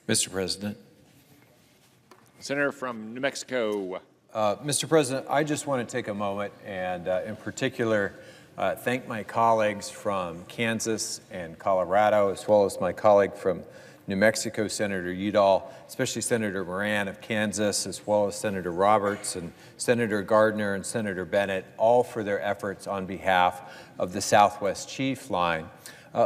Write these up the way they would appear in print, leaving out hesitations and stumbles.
Mr. President. Senator from New Mexico. Mr. President, I just want to take a moment and in particular thank my colleagues from Kansas and Colorado, as well as my colleague from New Mexico, Senator Udall, especially Senator Moran of Kansas, as well as Senator Roberts and Senator Gardner and Senator Bennett, all for their efforts on behalf of the Southwest Chief line.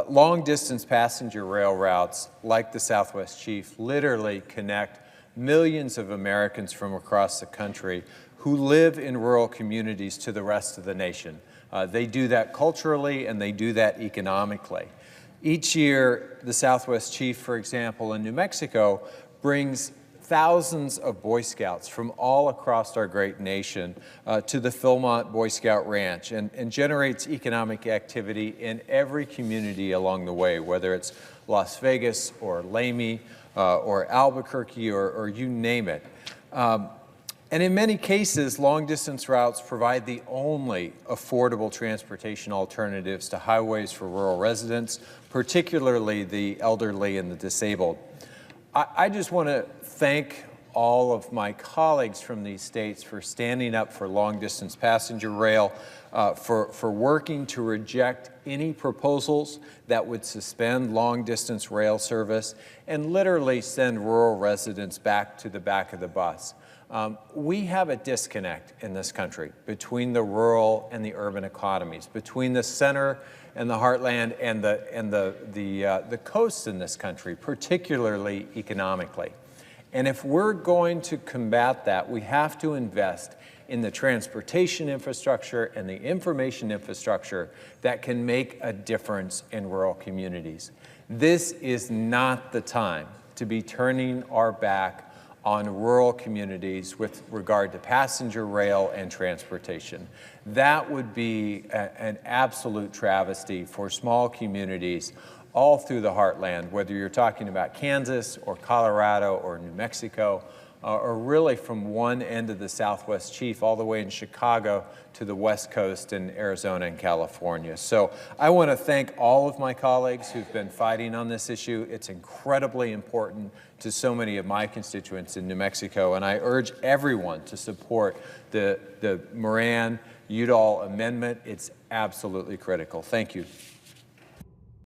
Long-distance passenger rail routes like the Southwest Chief literally connect millions of Americans from across the country who live in rural communities to the rest of the nation. They do that culturally and they do that economically. Each year, the Southwest Chief, for example, in New Mexico, brings thousands of Boy Scouts from all across our great nation to the Philmont Boy Scout Ranch and generates economic activity in every community along the way, whether it's Las Vegas or Lamy or Albuquerque or you name it. And in many cases, long-distance routes provide the only affordable transportation alternatives to highways for rural residents, particularly the elderly and the disabled. I just want to thank all of my colleagues from these states for standing up for long-distance passenger rail, for working to reject any proposals that would suspend long-distance rail service and literally send rural residents back to the back of the bus. We have a disconnect in this country between the rural and the urban economies, between the center and the heartland and the coasts in this country, particularly economically. And if we're going to combat that, we have to invest in the transportation infrastructure and the information infrastructure that can make a difference in rural communities. This is not the time to be turning our back on rural communities with regard to passenger rail and transportation. That would be an absolute travesty for small communities all through the heartland, whether you're talking about Kansas or Colorado or New Mexico, or really from one end of the Southwest Chief all the way in Chicago to the West Coast in Arizona and California. So I want to thank all of my colleagues who've been fighting on this issue. It's incredibly important to so many of my constituents in New Mexico, and I urge everyone to support the Moran-Udall amendment. It's absolutely critical. Thank you.